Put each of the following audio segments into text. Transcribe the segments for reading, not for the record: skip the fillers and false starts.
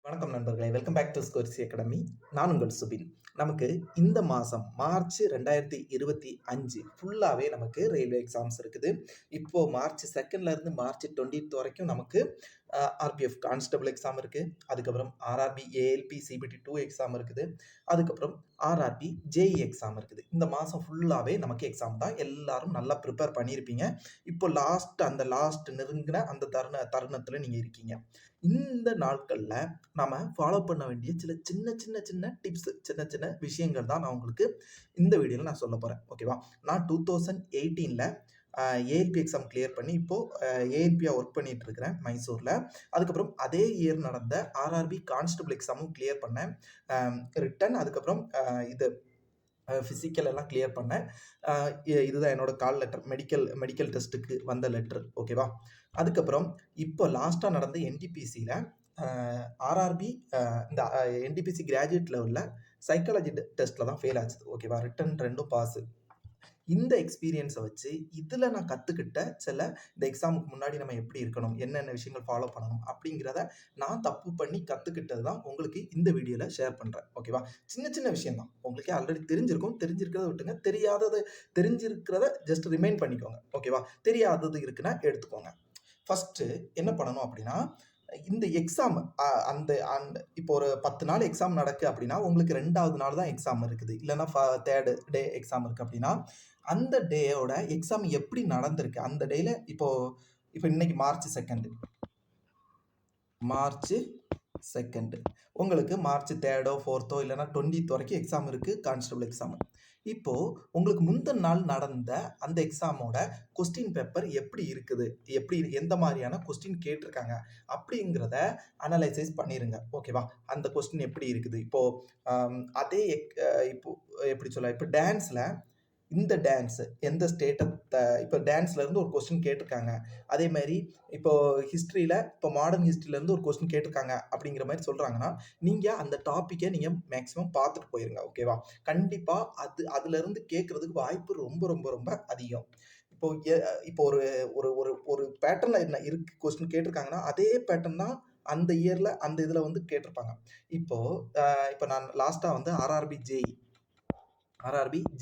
வணக்கம் நண்பர்களே, welcome back to Scores Academy. நான் உங்கள் சுபின். நமக்கு இந்த மாதம் மார்ச் 2025 ஃபுல்லாகவே நமக்கு ரயில்வே எக்ஸாம்ஸ் இருக்குது. இப்போ மார்ச் 2லேருந்து மார்ச் 20 வரைக்கும் நமக்கு ஆர்பிஎஃப் கான்ஸ்டபிள் எக்ஸாம் இருக்குது. அதுக்கப்புறம் ஆர்ஆர்பி ஏஎல்பி சிபிடி 2 எக்ஸாம் இருக்குது. அதுக்கப்புறம் ஆர்ஆர்பி ஜேஇ எக்ஸாம் இருக்குது. இந்த மாதம் ஃபுல்லாகவே நமக்கு எக்ஸாம் தான். எல்லாரும் நல்லா ப்ரிப்பேர் பண்ணியிருப்பீங்க. இப்போ லாஸ்ட் நெருங்கின அந்த தருணத்தில் நீங்கள் இருக்கீங்க. இந்த நாட்களில் நாம ஃபாலோ பண்ண வேண்டிய சில சின்ன சின்ன சின்ன டிப்ஸ், சின்ன சின்ன விஷயங்கள் தான் நான் உங்களுக்கு இந்த வீடியோவில் நான் சொல்ல போகிறேன். ஓகேவா? நான் 2018ல் ஏஎல்பி எக்ஸாம் கிளியர் பண்ணி இப்போது ஏஎல்பியாக ஒர்க் பண்ணிட்டு இருக்கிறேன் மைசூரில். அதுக்கப்புறம் அதே இயர் நடந்த ஆர்ஆர்பி கான்ஸ்டபிள் எக்ஸாமும் கிளியர் பண்ணேன். ரிட்டன் அதுக்கப்புறம் இது ஃபிசிக்கல் எல்லாம் கிளியர் பண்ணேன். இதுதான் என்னோட கால் லெட்டர், மெடிக்கல் டெஸ்ட்டுக்கு வந்த லெட்டர். ஓகேவா? அதுக்கப்புறம் இப்போ லாஸ்ட்டாக நடந்த என்டிபிசியில் ஆர்ஆர்பி இந்த என்டிபிசி கிராஜுவேட் லெவலில் சைக்காலஜி டெஸ்ட்டில் தான் ஃபெயில் ஆச்சு. ஓகேவா? ரிட்டன் 2ம் பாஸு. இந்த எக்ஸ்பீரியன்ஸை வச்சு இதில் நான் கற்றுக்கிட்ட சில இந்த எக்ஸாமுக்கு முன்னாடி நம்ம எப்படி இருக்கணும், என்னென்ன விஷயங்கள் ஃபாலோ பண்ணணும் அப்படிங்கிறத நான் தப்பு பண்ணி கற்றுக்கிட்டது தான் உங்களுக்கு இந்த வீடியோவில் ஷேர் பண்ணுறேன். ஓகேவா? சின்ன சின்ன விஷயம் தான், உங்களுக்கே ஆல்ரெடி தெரிஞ்சிருக்கிறத விட்டுங்க, தெரிஞ்சிருக்கிறத ஜஸ்ட் ரிமைண்ட் பண்ணிக்கோங்க. ஓகேவா? தெரியாதது இருக்குன்னா எடுத்துக்கோங்க. ஃபஸ்ட்டு என்ன பண்ணணும் அப்படின்னா, இந்த எக்ஸாம் அந்த அந்த இப்போ ஒரு 10 நாள் எக்ஸாம் நடக்கு அப்படின்னா உங்களுக்கு 2வது நாள் தான் எக்ஸாம் இருக்குது, இல்லைன்னா 3rd டே எக்ஸாம் இருக்குது அப்படின்னா அந்த டேயோட எக்ஸாம் எப்படி நடந்திருக்கு அந்த டேயில் இப்போ இன்னைக்கு மார்ச் 2 உங்களுக்கு மார்ச் 3rdோ 4thோ இல்லைனா 20th வரைக்கும் எக்ஸாம் இருக்குது, கான்ஸ்டபிள் எக்ஸாம். இப்போது உங்களுக்கு முந்தின நாள் நடந்த அந்த எக்ஸாமோட கொஸ்டின் பேப்பர் எப்படி இருக்குது, எந்த மாதிரியான கொஸ்டின் கேட்டிருக்காங்க அப்படிங்கிறத அனலைசைஸ் பண்ணிடுங்க. ஓகேவா? அந்த கொஸ்டின் எப்படி இருக்குது இப்போது அதே இப்போ எப்படி சொல்ல, இப்போ டான்ஸில் இந்த டான்ஸு எந்த ஸ்டேட்டை இப்போ டான்ஸ்லேருந்து ஒரு கொஸ்டின் கேட்டிருக்காங்க. அதே மாதிரி இப்போது ஹிஸ்ட்ரியில் இப்போ மாடர்ன் ஹிஸ்ட்ரியிலேருந்து ஒரு கொஸ்டின் கேட்டிருக்காங்க அப்படிங்கிற மாதிரி சொல்கிறாங்கன்னா நீங்கள் அந்த டாப்பிக்கை நீங்கள் மேக்ஸிமம் பார்த்துட்டு போயிருங்க. ஓகேவா? கண்டிப்பாக அதுலேருந்து கேட்குறதுக்கு வாய்ப்பு ரொம்ப ரொம்ப ரொம்ப அதிகம். இப்போ ஒரு ஒரு ஒரு ஒரு பேட்டர்னில் என்ன இருக்குது கொஸ்டின் கேட்டிருக்காங்கன்னா அதே பேட்டர்ன் தான் அந்த இயரில் அந்த இதில் வந்து கேட்டிருப்பாங்க. இப்போ நான் லாஸ்ட்டாக வந்து ஆர்ஆர்பி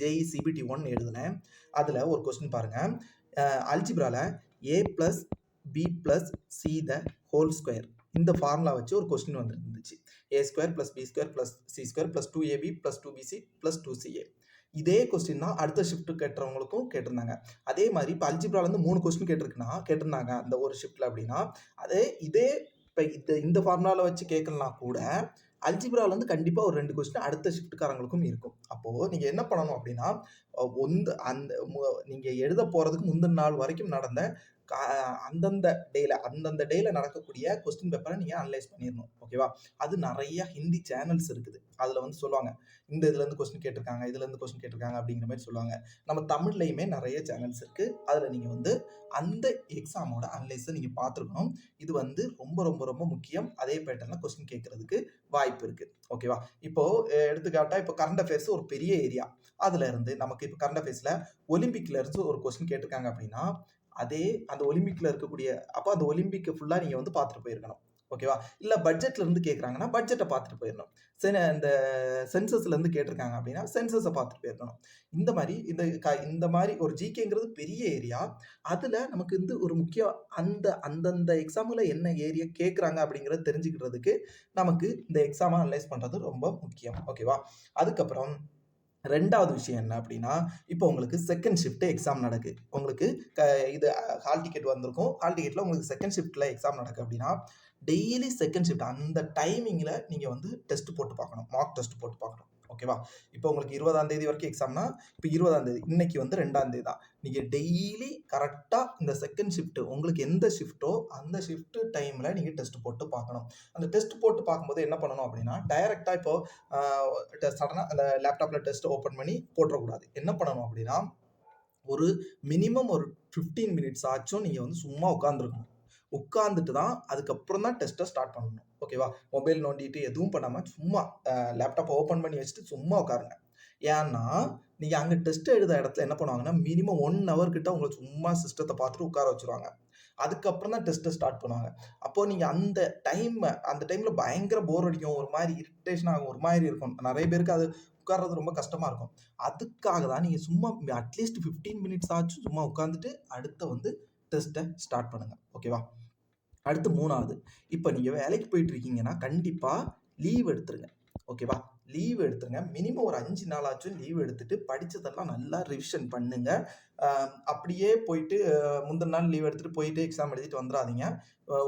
ஜேஇ சிபிடி 1 எழுதினேன். அதில் ஒரு கொஸ்டின் பாருங்கள். அல்ஜிப்ராவில் a+b+c² இந்த ஃபார்முலா வச்சு ஒரு கொஸ்டின் வந்துருந்துச்சு. a² + b² + c² + 2ab + 2bc + 2ca. இதே கொஸ்டின் தான் அடுத்த ஷிஃப்ட் கேட்டுறவங்களுக்கும் கேட்டிருந்தாங்க. அதே மாதிரி இப்போ அல்ஜிப்ராலேருந்து 3 கொஸ்டின் கேட்டிருந்தாங்க அந்த ஒரு ஷிஃப்ட்டில் அப்படின்னா இதே இப்போ இந்த ஃபார்முலாவில் வச்சு கேட்கலனா கூட அல்ஜிப்ராலேருந்து கண்டிப்பாக ஒரு 2 கொஸ்டின் அடுத்த ஷிஃப்ட்டுக்காரங்களுக்கும் இருக்கும். அப்போது நீங்கள் என்ன பண்ணணும் அப்படின்னா, நீங்கள் எழுத போகிறதுக்கு முந்தின நாள் வரைக்கும் நடந்த அந்தந்த டேயில் நடக்கக்கூடிய கொஸ்டின் பேப்பரை நீங்கள் அனலைஸ் பண்ணிடணும். ஓகேவா? அது நிறைய ஹிந்தி சேனல்ஸ் இருக்குது. அதில் வந்து சொல்லுவாங்க, இந்த இதுலேருந்து கொஸ்டின் கேட்டிருக்காங்க, இதுலேருந்து கொஸ்டின் கேட்டிருக்காங்க அப்படிங்கிற மாதிரி சொல்லுவாங்க. நம்ம தமிழ்லையுமே நிறைய சேனல்ஸ் இருக்குது. அதில் நீங்கள் வந்து அந்த எக்ஸாமோட அனலைஸை நீங்கள் பார்த்துருக்கணும். இது வந்து ரொம்ப ரொம்ப ரொம்ப முக்கியம். அதே பேட்டர்னில் கொஸ்டின் கேட்கறதுக்கு வாய்ப்பு இருக்குது. ஓகேவா? இப்போது எடுத்துக்காட்டாக இப்போ கரண்ட் அஃபேர்ஸ் ஒரு பெரிய ஏரியா. அதில் இருந்து நமக்கு இப்போ கரண்ட் அஃபேர்ஸில் ஒலிம்பிக்கில் இருந்து ஒரு கொஸ்டின் கேட்டிருக்காங்க அப்படின்னா அந்த ஒலிம்பிக்கில் இருக்கக்கூடிய அப்போ அந்த ஒலிம்பிக்கை ஃபுல்லாக நீங்கள் வந்து பார்த்துட்டு போயிருக்கணும். ஓகேவா? இல்லை பட்ஜெட்லேருந்து கேட்குறாங்கன்னா பட்ஜெட்டை பார்த்துட்டு போயிடணும். இந்த சென்சஸ்லேருந்து கேட்டிருக்காங்க அப்படின்னா சென்சஸை பார்த்துட்டு போயிருக்கணும். இந்த மாதிரி ஒரு ஜிகேங்கிறது பெரிய ஏரியா. அதில் நமக்கு வந்து ஒரு முக்கியம் அந்தந்த எக்ஸாமில் என்ன ஏரியா கேட்குறாங்க அப்படிங்கிறத தெரிஞ்சுக்கிறதுக்கு நமக்கு இந்த எக்ஸாமை அனலைஸ் பண்ணுறது ரொம்ப முக்கியம். ஓகேவா? அதுக்கப்புறம் 2வது விஷயம் என்ன அப்படின்னா, இப்போ உங்களுக்கு செகண்ட் ஷிஃப்ட் எக்ஸாம் நடக்கு. உங்களுக்கு இது ஹால் டிக்கெட் வந்திருக்கும். ஹால் டிக்கெட்டில் உங்களுக்கு செகண்ட் ஷிஃப்ட்டில் எக்ஸாம் நடக்கு அப்படின்னா டெய்லி செகண்ட் ஷிஃப்ட் அந்த டைமிங்கில் நீங்கள் வந்து டெஸ்ட் போட்டு பார்க்கணும், மார்க் டெஸ்ட் போட்டு பார்க்கணும். ஓகேவா? இப்போ உங்களுக்கு 20ஆம் தேதி வரைக்கும் எக்ஸாம்னா இப்போ 20ஆம் தேதி, இன்னைக்கு வந்து 2ஆம் தேதி தான். நீங்கள் டெய்லி கரெக்டாக இந்த செகண்ட் ஷிஃப்ட்டு உங்களுக்கு எந்த ஷிஃப்ட்டோ அந்த ஷிஃப்ட் டைமில் நீங்கள் டெஸ்ட் போட்டு பார்க்கணும். அந்த டெஸ்ட் போட்டு பார்க்கும்போது என்ன பண்ணணும் அப்படின்னா, டைரெக்டாக இப்போது சடனாக அந்த லேப்டாப்பில் டெஸ்ட் ஓப்பன் பண்ணி போட்டுறக்கூடாது. என்ன பண்ணணும் அப்படின்னா, ஒரு மினிமம் ஒரு 15 மினிட்ஸ் ஆச்சும் நீங்கள் வந்து சும்மா உட்காந்துட்டு தான் அதுக்கப்புறம் தான் டெஸ்ட்டை ஸ்டார்ட் பண்ணணும். ஓகேவா? மொபைல் நோண்டிட்டு எதுவும் பண்ணாமல் சும்மா லேப்டாப்பை ஓப்பன் பண்ணி வச்சுட்டு சும்மா உட்காருங்க. ஏன்னா நீங்கள் அங்கே டெஸ்ட் எழுத இடத்துல என்ன பண்ணுவாங்கன்னா மினிமம் 1 ஹவர் கிட்ட உங்களை சும்மா சிஸ்டத்தை பார்த்துட்டு உட்கார வச்சுருவாங்க. அதுக்கப்புறம் தான் டெஸ்ட்டை ஸ்டார்ட் பண்ணுவாங்க. அப்போ நீங்க அந்த டைம்ல பயங்கர போர் அடிக்கும். ஒரு மாரி இரிட்டேஷன் ஆகும். ஒரு மாரி இருக்கும். நெறைய பேருக்கு அது உட்கார்றது ரொம்ப கஷ்டமா இருக்கும். அதுக்காக தான் நீங்க சும்மா அட்லீஸ்ட் 15 மினிட்ஸ் ஆச்சும் சும்மா உட்கார்ந்துட்டு அடுத்து வந்து டெஸ்ட்ட ஸ்டார்ட் பண்ணுங்க. ஓகேவா? அடுத்து 3வது, இப்ப நீங்க வேலைக்கு போயிட்டு இருக்கீங்கன்னா, கண்டிப்பா லீவ் எடுத்துருங்க. ஓகேவா? லீவ் எடுத்துருங்க. மினிமம் ஒரு 5 நாளாச்சும் லீவ் எடுத்துட்டு, படிச்சதெல்லாம் நல்லா ரிவிஷன் பண்ணுங்க. அ அப்படியே போயிட்டு முந்தின நாள் லீவ் எடுத்துட்டு போயிட்டு எக்ஸாம் எழுதிட்டு வந்துராதீங்க.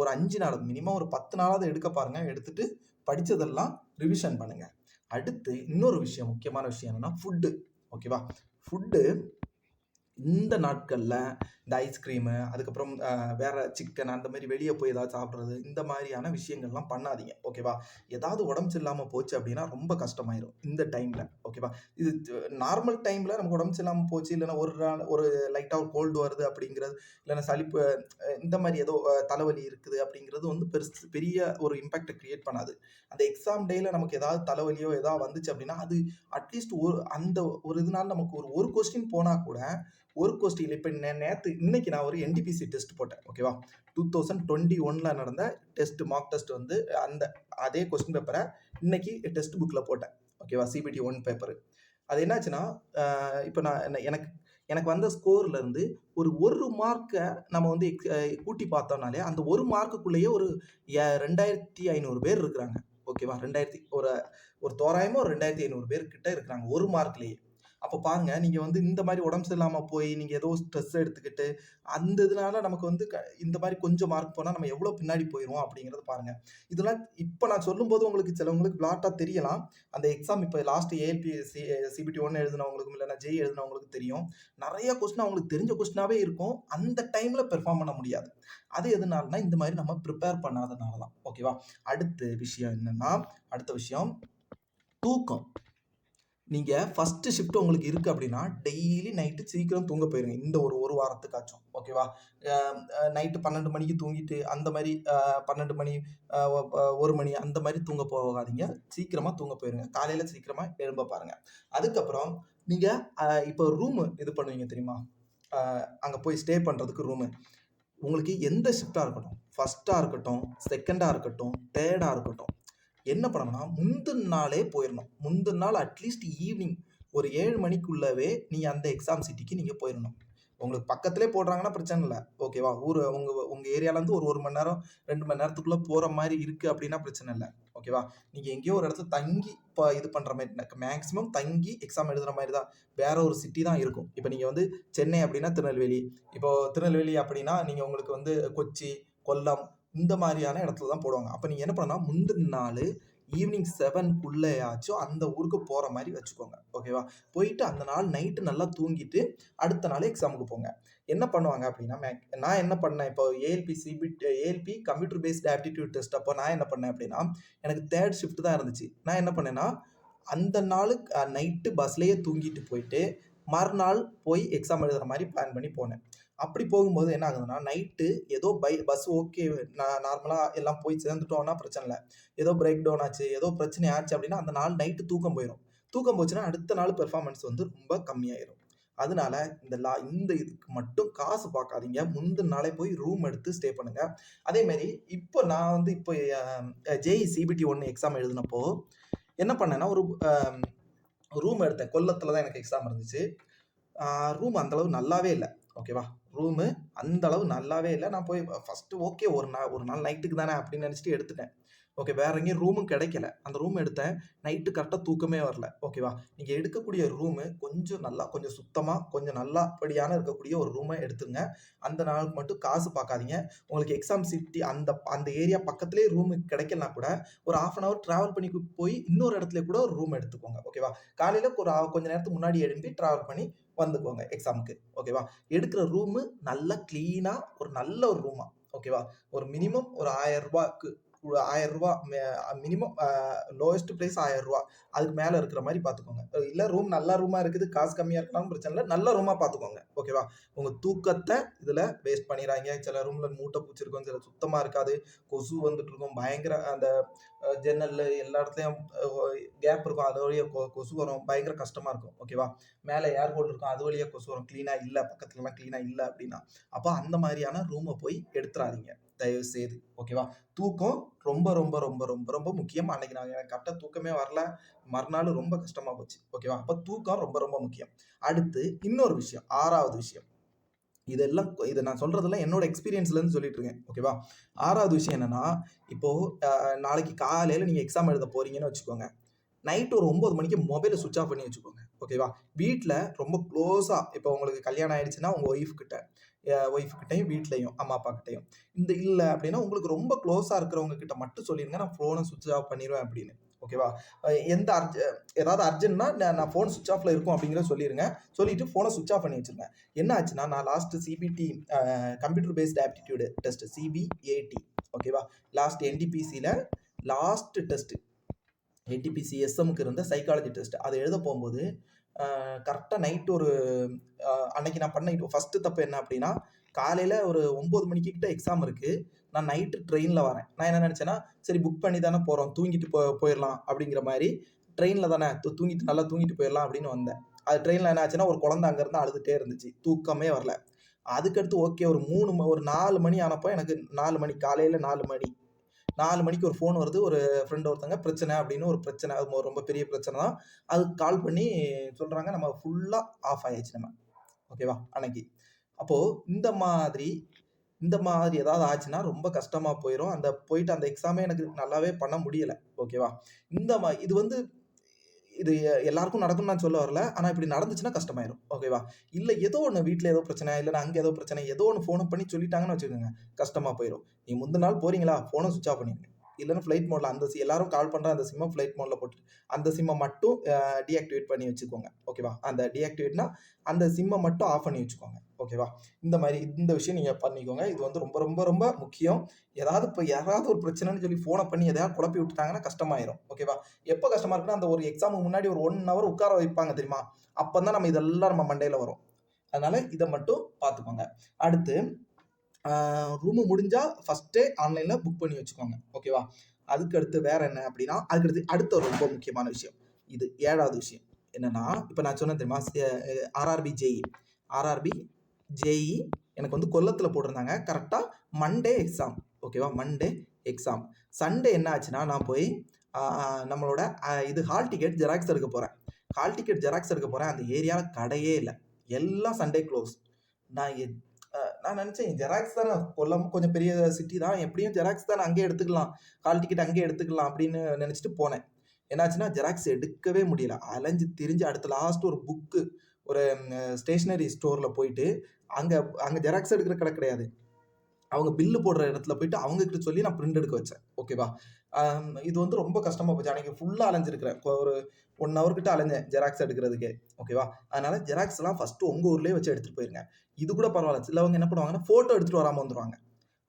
ஒரு 5 நாள் மினிமம் ஒரு 10 நாளாவது எடுக்க பாருங்க. எடுத்துட்டு படிச்சதெல்லாம் ரிவிஷன் பண்ணுங்க. அடுத்து இன்னொரு விஷயம், முக்கியமான விஷயம் என்னன்னா, ஃபுட்டு. ஓகேவா? ஃபுட்டு இந்த நாட்கள்ல இந்த ஐஸ்கிரீமு, அதுக்கப்புறம் வேற சிக்கன் அந்த மாரி வெளிய போய் ஏதாவது சாப்பிடுறது, இந்த மாரியான விஷயங்கள்லாம் பண்ணாதீங்க. ஓகேவா? ஏதாவது உடம்பு சரியில்லாம போச்சு அப்டின்னா ரொம்ப கஷ்டமாயிரும். இந்த டைம்ல. ஓகேவா? இது நார்மல் டைம்ல நமக்கு உடம்பு சரியில்லாம போச்சு, இல்லன்னா ஒரு லைட்டா ஒரு கோல்டு வருது அப்படிங்கிறது, இல்லன்னா சளிப்பு இந்த மாரி ஏதோ தலைவலி இருக்குது அப்படிங்கிறது வந்து பெரிய ஒரு இம்பாக்ட்ட கிரியேட் பண்ணாது. அந்த எக்ஸாம் டேல நமக்கு ஏதாவது தலைவலியோ ஏதாவது வந்துச்சு அப்படின்னா, அது அட்லீஸ்ட் அந்த ஒரு இதனால நமக்கு ஒரு கொஸ்டின் போனா கூட ஒரு கொஸ்டின் இப்ப இன்னைக்கு நான் ஒரு என்டிபிசி டெஸ்ட் போட்டேன். ஓகேவா? 2021ல நடந்த மார்க் டெஸ்ட் வந்து அந்த அதே கொஸ்டின் பேப்பர இன்னைக்கு டெக்ஸ்ட் புக்ல போட்டேன். ஓகேவா? CBT 1 paper. அது என்னாச்சுன்னா, அ இப்ப எனக்கு எனக்கு வந்த ஸ்கோர்ல இருந்து ஒரு மார்க்க நம்ம வந்து கூட்டி பார்த்தோம்னாலே, அந்த 1 மார்க்குக்குள்ளேயே ஒரு 2500 பேர் இருக்கிறாங்க. ஓகேவா? 2000 ஒரு ஒரு தோராயமா ஒரு 2500 பேர் கிட்ட இருக்கிறாங்க. 1 மார்க்லயே. அப்ப பாருங்க, நீங்க வந்து இந்த மாரி உடம்பு சரியில்லாம போய், நீங்க ஏதோ ஸ்ட்ரெஸ் எடுத்துக்கிட்டு, அந்த இதனால நமக்கு வந்து இந்த மாரி கொஞ்சம் மார்க் போனா நம்ம எவ்வளோ பின்னாடி போயிருவோம் அப்படிங்கிறத பாருங்க. இதெல்லாம் இப்ப நான் சொல்லும்போது உங்களுக்கு சிலவங்களுக்கு விளாட்டா தெரியலாம். அந்த எக்ஸாம் இப்ப லாஸ்ட் ஏஎல்பி சிபிடி 1 எழுதினவங்களுக்கும், இல்லன்னா ஜேஇ எழுதினவங்களுக்கு தெரியும். நெறைய கொஸ்டின் அவங்களுக்கு தெரிஞ்ச கொஸ்டினாவே இருக்கும். அந்த டைம்ல பெர்ஃபார்ம் பண்ண முடியாது. அது எதனாலனா, இந்த மாரி நம்ம பிரிப்பேர் பண்ணாதனால தான். ஓகேவா? அடுத்த விஷயம் தூக்கம். நீங்க ஃபர்ஸ்ட் ஷிஃப்ட் உங்களுக்கு இருக்கு அப்டின்னா, டெய்லி நைட்டு சீக்கிரம் தூங்க போயிருங்க. இந்த ஒரு வாரத்துக்காச்சும். ஓகேவா? அ நைட்டு 12 மணிக்கு தூங்கிட்டு, அந்த மாரி 12 மணி, அ ஒ 1 மணி அந்த மாரி தூங்க போகாதீங்க. சீக்கிரமா தூங்க போயிருங்க. காலையில சீக்கிரமா எழும்ப பாருங்க. அதுக்கப்புறம் நீங்க இப்ப ரூம் இது பண்ணுவீங்க தெரியுமா? அ அங்க போய் ஸ்டே பண்றதுக்கு ரூமு. உங்களுக்கு எந்த ஷிஃப்ட்டா இருக்கட்டும், 1ஸ்ட்டா இருக்கட்டும், 2ண்டா இருக்கட்டும், 3டா இருக்கட்டும். என்ன பண்ணணும்னா, முந்தின நாளே போயிரணும். முந்தின நாள் அட்லீஸ்ட் ஈவ்னிங் ஒரு 7 மணிக்குள்ளவே நீங்க அந்த எக்ஸாம் சிட்டிக்கு நீங்க போயிரணும். உங்களுக்கு பக்கத்திலே போடுறாங்கன்னா பிரச்சனை இல்ல. ஓகேவா? உங்க உங்க ஏரியாலருந்து ஒரு 1 மணி நேரம், 2 மணி நேரத்துக்குள்ள போற மாரி இருக்கு அப்டின்னா பிரச்சனை இல்ல. ஓகேவா? நீங்க எங்கேயோ ஒரு இடத்துல தங்கி இது பண்ற மாரி மேக்ஸிமம் தங்கி எக்ஸாம் எழுதுற மாரி தான். வேற ஒரு சிட்டி தான் இருக்கும். இப்ப நீங்க வந்து சென்னை அப்டின்னா திருநெல்வேலி. இப்போ திருநெல்வேலி அப்டின்னா நீங்க உங்களுக்கு வந்து கொச்சி, கொல்லம் இந்த மாரியான இடத்துல தான் போடுவாங்க. அப்ப நீங்க என்ன பண்ணணும்னா, முந்தின நாளு ஈவினிங் 7க்குள்ளயாச்சும் அந்த ஊருக்கு போற மாரி வச்சுக்கோங்க. ஓகேவா? போயிட்டு அந்த நாள் நைட்டு நல்லா தூங்கிட்டு, அடுத்த நாள் எக்ஸாமுக்கு போங்க. என்ன பண்ணுவாங்க அப்டின்னா, நான் என்ன பண்ணேன் இப்போ ALP computer based aptitude test அப்போ நான் என்ன பண்ணேன் அப்டின்னா, எனக்கு 3 ஷிஃப்ட் தான் இருந்துச்சு. நான் என்ன பண்ணேன்னா, அந்த நாளு நைட்டு பஸ்லயே தூங்கிட்டு போயிட்டு, மறுநாள் போய் எக்ஸாம் எழுதுற மாரி பிளான் பண்ணி போனேன். அப்படி போகும்போது என்ன ஆகுதுன்னா, நைட்டு ஏதோ பஸ் ஓகே நார்மலா எல்லாம் போய் சேர்ந்துட்டோம்னா பிரச்சனை இல்ல. ஏதோ பிரேக் டவுன் ஆச்சு, ஏதோ பிரச்சனை ஆச்சு அப்படின்னா, அந்த நாள் நைட்டு தூக்கம் போயிரும். தூக்கம் போச்சுன்னா, அடுத்த நாள் பெர்ஃபார்மன்ஸ் வந்து ரொம்ப கம்மியாயிரும். அதனால இந்த இதுக்கு மட்டும் காசு பார்க்காதீங்க. முந்தின நாளே போய் ரூம் எடுத்து ஸ்டே பண்ணுங்க. அதே மாரி இப்போ நான் வந்து இப்போ ஜேஇ சிபிடி 1 எக்ஸாம் எழுதினப்போ, என்ன பண்ணேன்னா, ஒரு அ ரூம் எடுத்தேன். கொல்லத்துல தான் எனக்கு எக்ஸாம் இருந்துச்சு. ஆ ரூம் அந்த அளவு நல்லாவே இல்ல. ஓகேவா? ரூமு அந்த அளவு நல்லாவே இல்ல. நான் போய் ஃபர்ஸ்ட்டு ஓகே ஒரு நாள் நைட்டுக்கு தானே அப்படின்னு நெனச்சுட்டு எடுத்துட்டேன். ஓகே. வேற எங்கேயும் ரூமும் கிடைக்கல. அந்த ரூம் எடுத்தேன். நைட்டு கரெக்ட்டா தூக்கமே வரல. ஓகேவா? நீங்க எடுக்கக்கூடிய ரூமு கொஞ்சம் சுத்தமா, கொஞ்சம் நல்லபடியான இருக்கக்கூடிய ஒரு ரூம எடுத்துங்க. அந்த நாளுக்கு மட்டும் காசு பாக்காதீங்க. உங்களுக்கு எக்ஸாம் சிட்டி அந்த அந்த ஏரியா பக்கத்திலேயே ரூம் கிடைக்கலனா கூட, ஒரு 1/2 அன் ஹவர் டிராவல் பண்ணி போய் இன்னொரு இடத்துல கூட ஒரு ரூம் எடுத்துக்கோங்க. ஓகேவா? காலையில கொஞ்ச நேரத்துக்கு முன்னாடி எழும்பி டிராவல் பண்ணி வந்துக்கோங்க எக்ஸாமுக்கு. ஓகேவா? எடுக்கிற ரூமு நல்லா கிளீனா நல்ல ஒரு ரூமா. ஓகேவா? ஒரு மினிமம் ஒரு ரூ. 1000க்கு ரூ. 1000 மினிமம் லோயஸ்ட் பிரைஸ் ரூ. 1000 அதுக்கு மேல இருக்கிற மாரி பார்த்துக்கோங்க. இல்ல ரூம் நல்ல ரூமா இருக்குது, காசு கம்மியா இருக்கலாம் பிரச்சனை இல்ல. நல்ல ரூமா பார்த்துக்கோங்க. ஓகேவா? உங்க தூக்கத்த இதுல வேஸ்ட் பண்ணிறாதீங்க. சில ரூம்ல மூட்டை பூச்சி இருக்கும், சில சுத்தமா இருக்காது. கொசு வந்துட்டு இருக்கும். பயங்கர அந்த ஜன்னல்ல எல்லா இடத்துலயும் கேப் இருக்கும். அது வழியா கொசு வரும். பயங்கர கஷ்டமா இருக்கும். ஓகேவா? மேல ஏர் ஹோல் இருக்கும். அது வழியா கொசு வரும். கிளீனா இல்ல, பக்கத்துலலாம் கிளீனா இல்ல அப்டின்னா. அப்ப அந்த மாரியான ரூம போய் எடுத்துறாதீங்க. தயவு செய்து. ஓகேவா? தூக்கம் ரொம்ப, ரொம்ப, ரொம்ப, ரொம்ப, ரொம்ப முக்கியம். அன்னைக்கு எனக்கு கரெக்ட்டா தூக்கமே வரல. மறுநாள் ரொம்ப கஷ்டமா போச்சு. ஓகேவா? அப்ப தூக்கம் ரொம்ப, ரொம்ப முக்கியம். அடுத்து இன்னொரு விஷயம். 6வது விஷயம். இத நான் சொல்றதெல்லாம் என்னோட எக்ஸ்பீரியன்ஸ்ல இருந்து சொல்லிட்டு இருக்கேன். ஓகேவா? 6வது விஷயம் என்னன்னா, இப்போ நாளைக்கு காலையில நீங்க எக்ஸாம் எழுத போறீங்கன்னு வச்சுக்கோங்க. நைட் ஒரு 9 மணிக்கு மொபைல ஸ்விட்ச் ஆஃப் பண்ணி வச்சுக்கோங்க. ஓகேவா? வீட்ல ரொம்ப க்ளோஸா இப்போ உங்களுக்கு கல்யாணம் ஆயிடுச்சுன்னா, உங்க ஒய்ஃப் கிட்டயும், வீட்லயும், அம்மா, அப்பா கிட்டயும். இல்ல அப்டின்னா, உங்களுக்கு ரொம்ப க்ளோஸா இருக்கிறவங்க கிட்ட மட்டும் சொல்லிருங்க. நான் ஃபோன ஸ்விட்ச் ஆஃப் பண்ணிருவேன் அப்டின்னு. ஓகேவா? எந்த ஏதாவது அர்ஜென்ட்னா நான் ஃபோன் ஸ்விட்ச் ஆஃப்ல இருக்கும் அப்டிங்கிறத சொல்லிருங்க. சொல்லிட்டு ஃபோன ஸ்விட்ச் ஆஃப் பண்ணி வச்சுருங்க. என்ன ஆச்சுன்னா, நான் last CBT computer based aptitude test CBAT ஓகேவா? லாஸ்ட் என்டிபிசில லாஸ்ட் டெஸ்ட் என்டிபிசி எஸ்எம்க்கு இருந்த சைக்காலஜி டெஸ்ட். அத எழுத போம்போது, கரெக்ட்டா நைட் ஒரு அன்னைக்கு நான் பண்ண ஃபர்ஸ்ட்டு தப்பு என்ன அப்டின்னா, காலையில ஒரு 9 மணிக்கு கிட்ட எக்ஸாம் இருக்கு. நான் நைட்டு ட்ரெயின்ல வரேன். நான் என்ன நெனச்சேன்னா, சரி புக் பண்ணி தானே போறோம். தூங்கிட்டு போயிரலாம் அப்டிங்கிற மாரி, ட்ரெயின்ல தானே தூங்கிட்டு நல்லா தூங்கிட்டு போயிரலாம் அப்டின்னு வந்தேன். அது ட்ரெயின்ல என்ன ஆச்சுன்னா, ஒரு குழந்தை அங்க இருந்து அழுதுட்டே இருந்துச்சு. தூக்கமே வரல. அதுக்கடுத்து ஓகே ஒரு 4 மணி ஆனப்போ எனக்கு 4 மணி காலையில 4 மணி 4 மணிக்கு ஒரு ஃபோன் வருது. ஒரு ஃப்ரெண்ட் ஒருத்தங்க பிரச்சனை அப்படின்னு ஒரு பிரச்சனை. அது ரொம்ப பெரிய பிரச்சனை தான். அதுக்கு கால் பண்ணி சொல்றாங்க, நம்ம ஃபுல்லா ஆஃப் ஆயாச்சு நம்ம. ஓகேவா? அன்னைக்கு. அப்போ இந்த மாதிரி இந்த மாதிரி ஏதாவது ஆச்சுன்னா ரொம்ப கஷ்டமா போயிரும். போயிட்டு அந்த எக்ஸாமே எனக்கு நல்லாவே பண்ண முடியல. ஓகேவா? இது வந்து இது எல்லாருக்கும் நடக்கும்னு நான் சொல்ல வரல. ஆனா இப்படி நடந்துச்சுன்னா கஷ்டமாயிரும். ஓகேவா? இல்ல ஏதோ ஒண்ணு வீட்ல ஏதோ பிரச்சனை, இல்லன்னா அங்க ஏதோ பிரச்சனை, ஏதோ ஒண்ணு ஃபோன பண்ணி சொல்லிட்டாங்கன்னு வச்சுக்கோங்க, கஷ்டமா போயிரும். நீங்க முந்தின நாள் போறீங்களா? ஃபோன ஸ்விட்ச் ஆஃப் பண்ணிருங்க. இல்லன்னா ஃப்ளைட் மோட்ல எல்லாரும் கால் பண்ற அந்த சிம்ம ஃப்ளைட் மோட்ல போட்டுட்டு, அந்த சிம்ம மட்டும் டீஆக்டிவேட் பண்ணி வச்சுக்கோங்க. ஓகேவா? அந்த டீஆக்டிவேட்னா அந்த சிம்ம மட்டும் ஆஃப் பண்ணி வச்சுக்கோங்க. ஓகேவா? இந்த விஷயம் நீங்க பண்ணிக்கோங்க. இது வந்து ரொம்ப, ரொம்ப, ரொம்ப முக்கியம். யாராவது ஒரு பிரச்சனைன்னு சொல்லி ஃபோன பண்ணி எதையாவது குழப்பி விட்டுட்டாங்கன்னா கஷ்டமாயிரும். ஓகேவா? எப்ப கஷ்டமா இருக்குன்னா, அந்த ஒரு எக்ஸாமுக்கு முன்னாடி ஒரு 1 ஹவர் உட்கார வைப்பாங்க தெரியுமா? அப்பதான் நம்ம மண்டையில வரும். அதனால இத மட்டும் பார்த்துக்கோங்க. அடுத்து ஆ ரூம் முடிஞ்சா ஃபர்ஸ்ட்டே ஆன்லைன்ல புக் பண்ணி வச்சுக்கோங்க. ஓகேவா? அதுக்கு அடுத்து வேற என்ன அப்டின்னா, அடுத்த ஒரு ரொம்ப முக்கியமான விஷயம். இது 7வது விஷயம். என்னன்னா, இப்ப நான் சொன்னேன் தெரியுமா? RRB, JE. ஆர்ஆர்பி, ஜேஇ எனக்கு வந்து கொல்லத்துல போட்டிருந்தாங்க. கரெக்ட்டா மண்டே எக்ஸாம். ஓகேவா? Monday exam. சண்டே என்ன ஆச்சுன்னா, நான் போய் ஆ நம்மளோட ஹால் டிக்கெட் ஜெராக்ஸ் எடுக்க போறேன். ஹால் டிக்கெட் ஜெராக்ஸ் எடுக்க போறேன். அந்த ஏரியால கடையே இல்ல. எல்லாம் சண்டே குளோஸ். நான் எ நான் நினைச்சேன் ஜெராக்ஸ் தானே கொல்லம் கொஞ்சம் பெரிய சிட்டி தான். எப்படியும் ஜெராக்ஸ் தானே அங்கேயே எடுத்துக்கலாம். ஹால் டிக்கெட் அங்கேயே எடுத்துக்கலாம் அப்படின்னு நினைச்சுட்டு போனேன். என்னாச்சுன்னா ஜெராக்ஸ் எடுக்கவே முடியல. அலைஞ்சு திரிஞ்சு அடுத்து லாஸ்ட் ஒரு புக்கு ஒரு ஸ்டேஷனரி ஸ்டோர்ல போயிட்டு அங்க அங்க ஜெராக்ஸ் எடுக்கிற கடை கிடையாது. அவங்க பில்லு போடுற இடத்துல போயிட்டு அவங்க கிட்ட சொல்லி நான் பிரிண்ட் எடுக்க வச்சேன். ஓகேவா? இது வந்து ரொம்ப கஷ்டமா போச்சு. அன்னைக்கு ஃபுல்லா அலைஞ்சிருக்கிறேன். ஒரு 1 ஹவர் கிட்ட அலைஞ்சேன் ஜெராக்ஸ் எடுக்கிறதுக்கே. ஓகேவா? அதனால ஜெராக்ஸ்லாம் ஃபர்ஸ்ட்டு உங்க ஊர்லயே வச்சு எடுத்துட்டு போயிருங்க. இது கூட பரவால்ல. சிலவங்க என்ன பண்ணுவாங்கன்னா, ஃபோட்டோ எடுத்துட்டு வராம வந்துருவாங்க.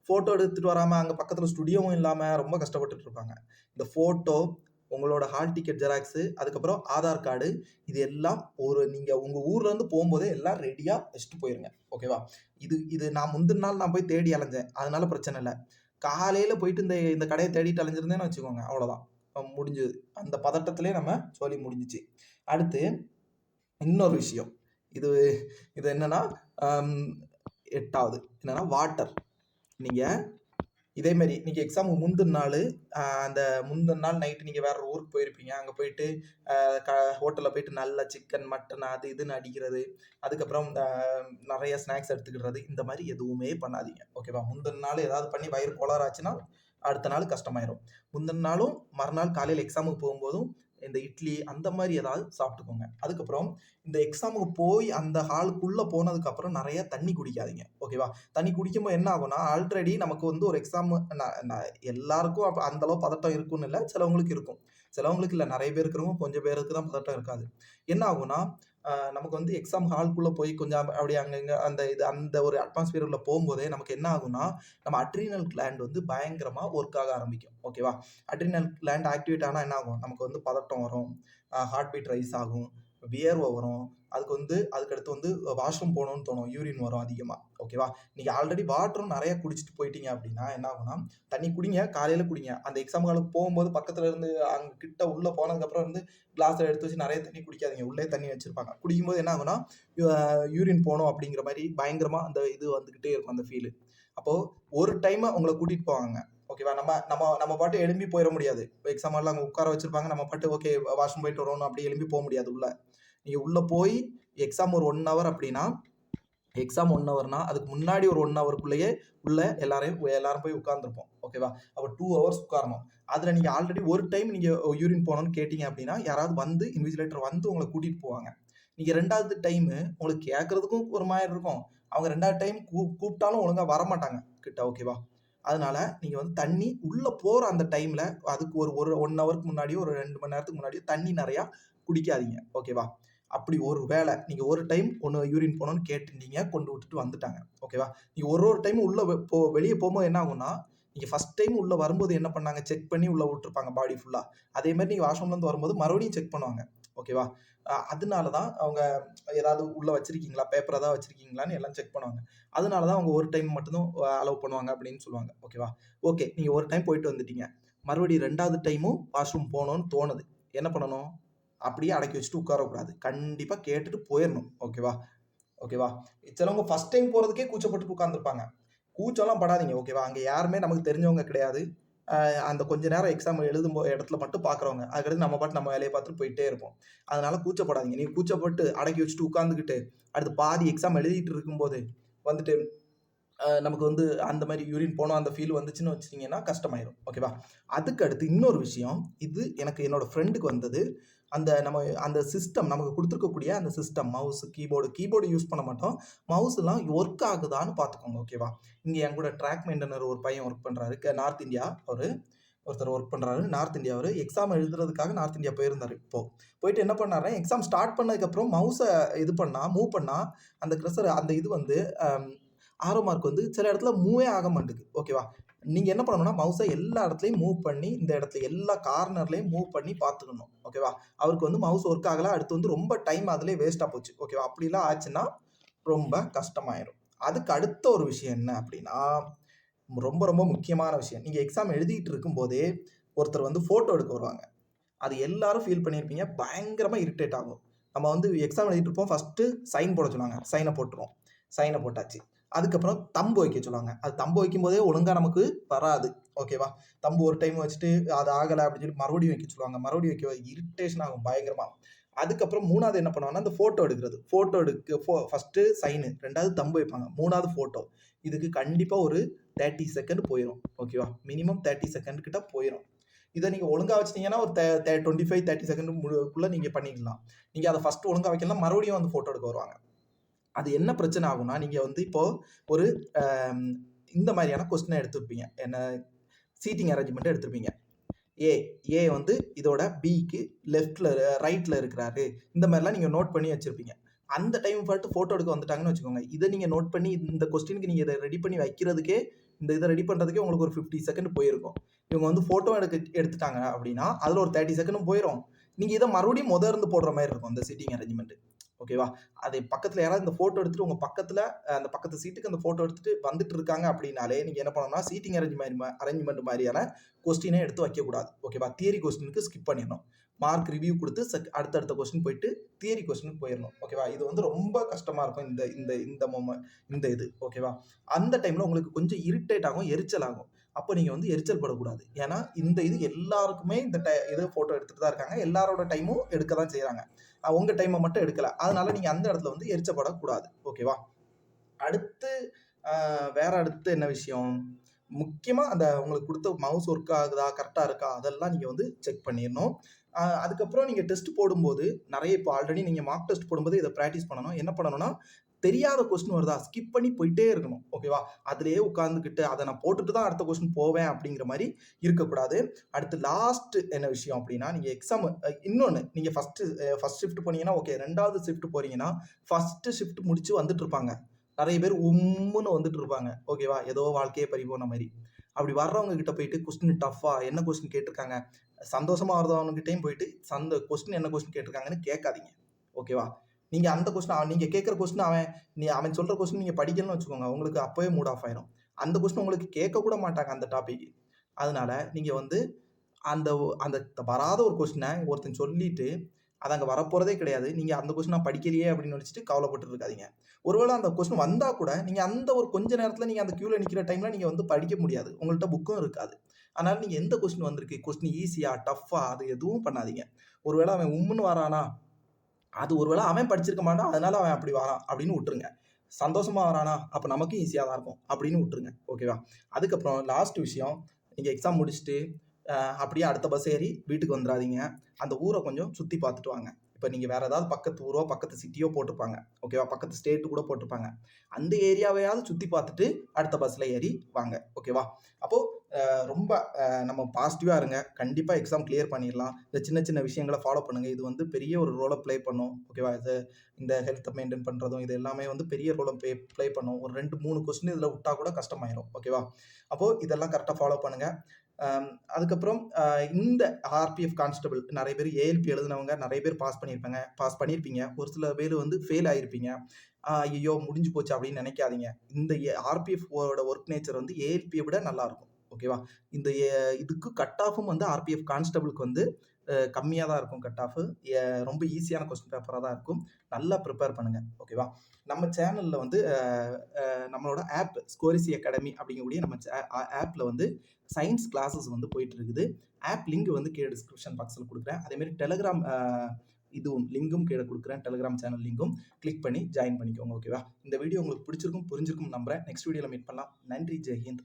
ஃபோட்டோ எடுத்துட்டு வராம அங்க பக்கத்துல ஸ்டுடியோவும் இல்லாம ரொம்ப கஷ்டப்பட்டுட்டு இருப்பாங்க. இந்த ஃபோட்டோ, உங்களோட ஹால் டிக்கெட் ஜெராக்ஸு, அதுக்கப்புறம் ஆதார் கார்டு இது எல்லாம் நீங்க உங்க ஊர்ல இருந்து போம்போதே எல்லாம் ரெடியா வச்சுட்டு போயிருங்க. ஓகேவா? இது இது நான் முந்தின நாள் நான் போய் தேடி அலைஞ்சேன். அதனால பிரச்சனை இல்ல. காலையில போயிட்டு இந்த இந்த கடைய தேடிட்டு அலைஞ்சிருந்தேன்னு வச்சுக்கோங்க, அவ்வளோதான். முடிஞ்சது. அந்த பதட்டத்திலேயே நம்ம சோலி முடிஞ்சுச்சு. அடுத்து இன்னொரு விஷயம். இது இது என்னன்னா, அம் 8வது என்னன்னா வாட்டர். நீங்க இதே மாரி நீங்க எக்ஸாமுக்கு முந்தின நாளு, அந்த முந்தின நாள் நைட் நீங்க வேற ஒரு ஊருக்கு போயிருப்பீங்க. அங்க போயிட்டு ஹோட்டல்ல போயிட்டு நல்லா சிக்கன், மட்டன் அது இதுன்னு அடிக்கிறது. அதுக்கப்புறம் நெறைய ஸ்நாக்ஸ் எடுத்துக்கிடுறது. இந்த மாரி எதுவுமே பண்ணாதீங்க. ஓகேவா? முந்தின நாள் ஏதாவது பண்ணி வயிறு கோளாறு ஆச்சுன்னா, அடுத்த நாள் கஷ்டமாயிரும். முந்தின நாளும், மறுநாள் காலையில எக்ஸாமுக்கு போகும்போதும் இந்த இட்லி அந்த மாரி ஏதாவது சாப்பிட்டுக்கோங்க. அதுக்கப்புறம் இந்த எக்ஸாமுக்கு போய் அந்த ஹாலுக்குள்ள போனதுக்கப்புறம் நெறைய தண்ணி குடிக்காதீங்க. ஓகேவா? தண்ணி குடிக்கும்போது என்ன ஆகும்னா, ஆல்ரெடி நமக்கு வந்து ஒரு எக்ஸாம் ந ந எல்லாருக்கும் அந்த அளவு பதட்டம் இருக்கும்னு இல்ல. சிலவங்களுக்கு இருக்கும். சிலவங்களுக்கு இல்ல. நெறைய பேருக்கு இருக்கும். கொஞ்சம் பேருக்கு தான் பதட்டம் இருக்காது. என்ன ஆகும்னா, நமக்கு வந்து எக்ஸாம் ஹால்க்குள்ள போய் கொஞ்சம் அப்படியே அங்கங்க அந்த ஒரு அட்மாஸ்பியர் உள்ள போம்போதே நமக்கு என்ன ஆகும்னா, நம்ம அட்ரினல் கிளாண்ட் வந்து பயங்கரமா ஒர்க் ஆக ஆரம்பிக்கும். ஓகேவா? அட்ரினல் கிளாண்ட் ஆக்டிவேட் ஆனா என்ன ஆகும்? நமக்கு வந்து பதட்டம் வரும். ஹார்ட் பீட் ரைஸ் ஆகும். வியர்வை வரும். அதுக்கடுத்து வந்து வாஷ்ரூம் போணும்னு தோணும். யூரின் வரும் அதிகமா. ஓகேவா? நீங்க ஆல்ரெடி வாட்டரும் நெறைய குடிச்சிட்டு போயிட்டீங்க அப்படின்னா, என்ன ஆகும்னா, தண்ணி குடிங்க, காலையில குடிங்க. அந்த எக்ஸாம் ஹாலுக்கு போகும்போது பக்கத்துல இருந்து அங்க கிட்ட உள்ள போனதுக்கப்புறம் வந்து கிளாஸ்ல எடுத்து வச்சு நெறைய தண்ணி குடிக்காதீங்க. உள்ளயே தண்ணி வச்சிருப்பாங்க. குடிக்கும்போது என்ன ஆகும்னா, யூரின் போணும் அப்படிங்கிற மாரி பயங்கரமா அந்த இது வந்துகிட்டே இருக்கும் அந்த ஃபீலு. அப்போ ஒரு டைம் உங்கள கூட்டிட்டு போவாங்க. ஓகேவா? நம்ம நம்ம நம்ம பாட்டு எழும்பி போயிற முடியாது. எக்ஸாம் ஹால்ல அங்க உட்கார வச்சிருப்பாங்க. நம்ம பாட்டு ஓகே வாஷ்ரூம் போயிட்டு வரோம்னு அப்படி எழும்பி முடியாது உள்ள. நீங்க உள்ள போய் எக்ஸாம் ஒரு 1 ஹவர் அப்படின்னா, எக்ஸாம் 1 ஹவர்னா, அதுக்கு முன்னாடி ஒரு 1 ஹவருக்குள்ளேயே உள்ள எல்லாரும் போய் உட்கார்ந்திருப்போம். ஓகேவா? அப்ப 2 ஹவர்ஸ் உட்காரணும். அதுல நீங்க ஆல்ரெடி ஒரு டைம் நீங்க யூரின் போணும்னு கேட்டீங்க அப்படின்னா, யாராவது வந்து இன்விஜிலேட்டர் வந்து உங்கள கூட்டிட்டு போவாங்க. நீங்க 2வது டைமு உங்களுக்கு கேட்கறதுக்கும் ஒரு மாரி இருக்கும். அவங்க 2வது டைம் கூப்பிட்டாலும் ஒழுங்கா வரமாட்டாங்க கிட்ட. ஓகேவா? அதனால நீங்க வந்து தண்ணி உள்ள போற அந்த டைம்ல அதுக்கு ஒரு 1 ஹவருக்கு முன்னாடியோ, ஒரு 2 மணி நேரத்துக்கு முன்னாடியோ தண்ணி நெறையா குடிக்காதீங்க. ஓகேவா? அப்படி ஒரு வேள நீங்க ஒரு டைம் யூரின் போணும்னு கேட்டுருந்தீங்க, கொண்டு விட்டுட்டு வந்துட்டாங்க. ஓகேவா? நீங்க ஒரு டைமும் உள்ள வெளிய போம்போது என்ன ஆகும்னா, நீங்க ஃபர்ஸ்ட் டைம் உள்ள வரும்போது என்ன பண்ணாங்க, செக் பண்ணி உள்ள விட்டுருப்பாங்க பாடி ஃபுல்லா. அதே மாரி நீங்க வாஷ்ரூம்லேருந்து வரும்போது மறுபடியும் செக் பண்ணுவாங்க. ஓகேவா? அதனால தான் அவங்க ஏதாவது உள்ள வச்சிருக்கீங்களா, பேப்பர் ஏதாவது வச்சிருக்கீங்களான்னு எல்லாம் செக் பண்ணுவாங்க. அதனால தான் அவங்க ஒரு டைம் மட்டும் தான் அலோவ் பண்ணுவாங்க அப்படின்னு சொல்லுவாங்க. ஓகேவா? ஓகே. நீங்க ஒரு டைம் போயிட்டு வந்துட்டீங்க. மறுபடியும் 2வது டைமும் வாஷ்ரூம் போணும்னு தோணுது. என்ன பண்ணணும்? அப்படியே அடக்கி வச்சுட்டு உட்காரக்கூடாது. கண்டிப்பா கேட்டுட்டு போயிரணும். ஓகேவா? ஓகேவா? சிலவங்க ஃபர்ஸ்ட் டைம் போறதுக்கே கூச்சப்பட்டு உட்கார்ந்திருப்பாங்க. கூச்சம்லாம் படாதீங்க. ஓகேவா? அங்க யாருமே நமக்கு தெரிஞ்சவங்க கிடையாது. அந்த கொஞ்ச நேரம் எக்ஸாம் இடத்துல மட்டும் பார்க்குறவங்க. அதுக்கடுத்து நம்ம பாட்டுக்கு நம்ம வேலைய பார்த்துட்டு போயிட்டே இருப்போம். அதனால கூச்சப்படாதீங்க. நீங்க கூச்சப்பட்டு அடக்கி வச்சுட்டு உட்கார்ந்துகிட்டு, அடுத்து பாதி எக்ஸாம் எழுதிட்டு இருக்கும்போது வந்துட்டு நமக்கு வந்து அந்த மாரி யூரின் போணும் அந்த ஃபீல் வந்துச்சுன்னு வச்சுட்டீங்கன்னா கஷ்டமாயிரும். ஓகேவா? அதுக்கு அடுத்து இன்னொரு விஷயம். இது எனக்கு என்னோட ஃப்ரெண்டுக்கு வந்தது. அந்த சிஸ்டம் நமக்கு குடுத்துருக்கக்கூடிய அந்த சிஸ்டம் மவுஸ், கீபோர்டு யூஸ் பண்ண மாட்டோம். மவுஸ்லாம் ஒர்க் ஆகுதான்னு பார்த்துக்கோங்க. ஓகேவா? இங்க என் கூட ட்ராக் மெயின்டெய்னர் ஒரு பையன் ஒர்க் பண்றாரு. நார்த் இந்தியா அவரு. ஒருத்தர் ஒர்க் பண்றாரு. நார்த் இந்தியா அவரு. எக்ஸாம் எழுதுறதுக்காக நார்த் இந்தியா போயிருந்தாரு இப்போ. போயிட்டு என்ன பண்ணாருன்னா, எக்ஸாம் ஸ்டார்ட் பண்ணதுக்கப்புறம் மூவ் பண்ணா அந்த கர்சர் அந்த இது வந்து ஆரோ மார்க் வந்து சில இடத்துல மூவே ஆக மாட்டுது. ஓகேவா? நீங்க என்ன பண்ணணும்னா, மவுஸ எல்லா இடத்துலயும் மூவ் பண்ணி, இந்த இடத்துல எல்லா கார்னர்லயும் மூவ் பண்ணி பார்த்துக்கணும். ஓகேவா? அவருக்கு வந்து மவுஸ் ஒர்க் ஆகல. அடுத்து வந்து ரொம்ப டைம் அதிலயே வேஸ்ட்டா போச்சு. ஓகேவா? அப்படிலாம் ஆச்சுன்னா, ரொம்ப கஷ்டமாயிரும். அதுக்கு அடுத்த ஒரு விஷயம் என்ன அப்படின்னா, ரொம்ப ரொம்ப முக்கியமான விஷயம். நீங்க எக்ஸாம் எழுதிட்டு இருக்கும்போதே, ஒருத்தர் வந்து ஃபோட்டோ எடுக்க வருவாங்க. அது எல்லாரும் ஃபீல் பண்ணியிருப்பீங்க. பயங்கரமா இரிட்டேட் ஆகும். நம்ம வந்து எக்ஸாம் எழுதிட்டு இருப்போம். ஃபர்ஸ்ட்டு சைன் போட சொல்லுவாங்க. சைன போட்டுருவோம். சைன போட்டாச்சு. அதுக்கப்புறம் தம்பு வைக்க சொல்லுவாங்க. அது தம்பு வைக்கும்போதே ஒழுங்கா நமக்கு வராது. ஓகேவா? தம்பு ஒரு டைம் வச்சுட்டு அது ஆகல அப்படின்னு சொல்லி மறுபடியும் வைக்க சொல்லுவாங்க. மறுபடியும் இரிட்டேஷன் ஆகும் பயங்கரமா. அதுக்கப்புறம் 3வது என்ன பண்ணுவாங்கன்னா, அந்த ஃபோட்டோ எடுக்கிறது. ஃபர்ஸ்ட்டு சைனு, 2வது தம்பு வைப்பாங்க. 3வது ஃபோட்டோ. இதுக்கு கண்டிப்பா ஒரு 30 செகண்ட் போயிரும். ஓகேவா? மினிமம் 30 செகண்ட் கிட்ட போயிரும். இத நீங்க ஒழுங்கா வச்சுட்டீங்கன்னா, ஒரு 25, 30 செகண்ட் க்குள்ள நீங்க பண்ணிடலாம். நீங்க அத ஃபர்ஸ்ட் ஒழுங்கா வைக்கலன்னா, மறுபடியும் வந்து ஃபோட்டோ எடுக்க வருவாங்க. அது என்ன பிரச்சனை ஆகும்னா, நீங்க வந்து இப்போ ஒரு அ இந்த மாரியான கொஸ்டின எடுத்திருப்பீங்க. என்ன சீட்டிங் அரேஞ்ச்மென்ட் எடுத்திருப்பீங்க. ஏ ஏ வந்து இதோட பிக்கு ரைட்ல இருக்கிறாரு. இந்த மாரிலாம் நீங்க நோட் பண்ணி வச்சிருப்பீங்க. அந்த டைம் பார்த்து ஃபோட்டோ எடுக்க வந்துட்டாங்கன்னு வச்சுக்கோங்க. இத நீங்க நோட் பண்ணி இந்த கொஸ்டினுக்கு நீங்க இத ரெடி பண்ணி வைக்கிறதுக்கே, இத ரெடி பண்றதுக்கே உங்களுக்கு ஒரு 50 செகண்ட் போயிருக்கும். இவங்க வந்து ஃபோட்டோ எடுத்துட்டாங்க அப்படின்னா, அதுல ஒரு 30 செகண்டும் போயிரும். நீங்க இத மறுபடியும் இருந்து போடுற மாரி இருக்கும். அந்த சீட்டிங் அரேஞ்ச்மென்ட். ஓகேவா? அது பக்கத்துல யாராவது இந்த ஃபோட்டோ எடுத்துட்டு உங்க பக்கத்துல அந்த பக்கத்து சீட்டுக்கு அந்த ஃபோட்டோ எடுத்துட்டு வந்துட்டு இருக்காங்க அப்படின்னாலே, நீங்க என்ன பண்ணணும்னா, சீட்டிங் அரேஞ்ச்மென்ட் மாரியான கொஸ்டினே எடுத்து வைக்கக்கூடாது. ஓகேவா? தியரி கொஸ்டினுக்கு ஸ்கிப் பண்ணிறணும். மார்க் ரிவ்யூ குடுத்து அடுத்தடுத்த கொஸ்டின் போயிட்டு தியரி கொஸ்டினுக்கு போயிரணும். ஓகேவா? இது வந்து ரொம்ப கஷ்டமா இருக்கும். இந்த இந்த இந்த இந்த இது. ஓகேவா? அந்த டைம்ல உங்களுக்கு கொஞ்சம் இரிட்டேட் ஆகும், எரிச்சல் ஆகும். அப்ப நீங்க வந்து எரிச்சல் படக்கூடாது. ஏன்னா, இந்த இது எல்லாருக்குமே இந்த ஃபோட்டோ எடுத்துட்டு தான் இருக்காங்க. எல்லாரோட டைமும் எடுக்க தான் செய்றாங்க. உங்க டைம மட்டும் எடுக்கல. அதனால நீங்க அந்த இடத்துல வந்து எரிச்சப்படக்கூடாது. ஓகேவா? அடுத்து அ வேற அடுத்து என்ன விஷயம்? முக்கியமா அந்த உங்களுக்கு குடுத்த மவுஸ் ஒர்க் ஆகுதா? கரெக்ட்டா இருக்கா? அதெல்லாம் நீங்க வந்து செக் பண்ணிறணும். அதுக்கப்புறம் நீங்க டெஸ்ட் போடும்போது, நெறைய இப்போ ஆல்ரெடி நீங்க மார்க் டெஸ்ட் போடும்போது இத பிராக்டிஸ் பண்ணணும். என்ன பண்ணணும்னா, தெரியாத கொஸ்டின் வருதா ஸ்கிப் பண்ணி போயிட்டே இருக்கணும். ஓகேவா? அதிலேயே உட்கார்ந்துகிட்டு அத நான் போட்டுட்டு தான் அடுத்த கொஸ்டின் போவேன் அப்படிங்கிற மாரி இருக்கக்கூடாது. அடுத்து லாஸ்ட் என்ன விஷயம் அப்படின்னா, நீங்க எக்ஸாம் இன்னொன்னு நீங்க ஃபர்ஸ்ட் ஷிஃப்ட் போனீங்கன்னா ஓகே. 2வது ஷிஃப்ட் போறீங்கன்னா, ஃபர்ஸ்ட் ஷிஃப்ட் முடிச்சு வந்துட்டு இருப்பாங்க. நெறைய பேர் உம்முன்னு வந்துட்டு இருப்பாங்க. ஓகேவா? ஏதோ வாழ்க்கையே பறிபோன மாரி. அப்படி வர்றவங்க கிட்ட போயிட்டு கொஸ்டின் டஃப்பா என்ன கொஸ்டின் கேட்டிருக்காங்க? சந்தோஷமா வருதவனுகிட்டயும் போயிட்டு கொஸ்டின் என்ன கொஸ்டின் கேட்டிருக்காங்கன்னு கேட்காதீங்க. ஓகேவா? நீங்க அந்த கொஸ்டின் நீங்க கேட்கிற கொஸ்டின் அவன் சொல்ற கொஸ்டின் நீங்க படிக்கலன்னு வச்சுக்கோங்க. உங்களுக்கு அப்பவே மூட் ஆஃப் ஆயிரும். அந்த கொஸ்டின் உங்களுக்கு கேட்க கூட மாட்டாங்க அந்த டாபிக். அதனால நீங்க வந்து அந்த அந்த வராத ஒரு கொஸ்டின ஒருத்தன் சொல்லிட்டு, அது அங்க வரப்போறதே கிடையாது. நீங்க அந்த கொஸ்டின் நான் படிக்கலையே அப்படின்னு நெனச்சுட்டு கவலைப்பட்டுட்டு இருக்காதீங்க. ஒருவேள அந்த கொஸ்டின் வந்தா கூட, நீங்க அந்த ஒரு கொஞ்ச நேரத்துல நீங்க அந்த கியூல நிக்கிற டைம்ல நீங்க வந்து படிக்க முடியாது. உங்கள்ட்ட புக்கும் இருக்காது. அதனால நீங்க எந்த கொஸ்டின் வந்திருக்கு? கொஸ்டின் ஈஸியா? டஃப்பா? அது எதுவும் பண்ணாதீங்க. ஒருவேள அவன் உம்முன்னு வரானா, அது ஒருவேள அவன் படிச்சிருக்க மாட்டான். அதனால அவன் அப்படி வரான் அப்படின்னு விட்டுருங்க. சந்தோஷமா வரானா, அப்ப நமக்கும் ஈஸியா தான் இருக்கும் அப்படின்னு விட்டுருங்க. ஓகேவா? அதுக்கப்புறம் லாஸ்ட் விஷயம், நீங்க எக்ஸாம் முடிச்சுட்டு அப்படியே அடுத்த பஸ் ஏறி வீட்டுக்கு வந்துராதீங்க. அந்த ஊர கொஞ்சம் சுத்தி பார்த்துட்டு வாங்க. இப்ப நீங்க வேற ஏதாவது பக்கத்து ஊரோ, பக்கத்து சிட்டியோ போட்டிருப்பாங்க. ஓகேவா? பக்கத்து ஸ்டேட் கூட போட்டிருப்பாங்க. அந்த ஏரியாவையாவது சுத்தி பார்த்துட்டு அடுத்த பஸ்ல ஏறி வாங்க. ஓகேவா? அப்போ ரொம்ப நம்ம பாசிட்டிவா இருங்க. கண்டிப்பா எக்ஸாம் கிளியர் பண்ணிறலாம். இந்த சின்ன சின்ன விஷயங்கள ஃபாலோ பண்ணுங்க. இது வந்து பெரிய ஒரு ரோல ப்ளே பண்ணும். ஓகேவா? இந்த ஹெல்த்த மெயின்டெயின் பண்றதும், இது எல்லாமே வந்து பெரிய ரோல ப்ளே பண்ணும். ஒரு 2, 3 கொஸ்டின் இதுல விட்டா கூட கஷ்டமாயிரும். ஓகேவா? அப்போ இதெல்லாம் கரெக்ட்டா ஃபாலோ பண்ணுங்க. அதுக்கப்புறம் இந்த ஆர்பிஎஃப் கான்ஸ்டபிள் நெறைய பேர் ஏஎல்பி எழுதினவங்க நெறைய பேர் பாஸ் பண்ணியிருப்பீங்க. ஒரு சில பேர் வந்து ஃபெயில் ஆயிருப்பீங்க. ஐய்யயோ! முடிஞ்சு போச்சு அப்படின்னு நெனைக்காதீங்க. இந்த ஆர்பிஎஃப் ஓட வொர்க் நேச்சர் வந்து ஏஎல்பிய விட நல்லாருக்கும். ஓகேவா? இந்த இதுக்கு கட் ஆஃபும் வந்து ஆர்பிஎஃப் கான்ஸ்டபிள்க்கு வந்து கம்மியா தான் இருக்கும் கட் ஆஃப். ரொம்ப ஈஸியான கொஸ்டின் பேப்பரா தான் இருக்கும். நல்லா பிரிப்பேர் பண்ணுங்க. ஓகேவா? நம்ம சேனல்ல வந்து நம்மளோட ஆப் ஸ்கோரிசி அகாடமி அப்படிங்கக்கூடிய நம்ம ஆப்ல வந்து சயின்ஸ் கிளாஸஸ் வந்து போயிட்டு இருக்குது. ஆப் லிங்க் வந்து கீழ டிஸ்கிரிப்ஷன் பாக்ஸ்ல குடுக்குறேன். அதே மாரி டெலகிராம் இதுவும் லிங்கும் கீழ குடுக்குறேன். டெலகிராம் சேனல் லிங்கும் கிளிக் பண்ணி ஜாயின் பண்ணிக்கோங்க. ஓகேவா? இந்த வீடியோ உங்களுக்கு பிடிச்சிருக்கும், புரிஞ்சிருக்கும்னு நம்புறேன். நெக்ஸ்ட் வீடியோல மீட் பண்ணலாம். நன்றி. ஜெய் ஹிந்த்.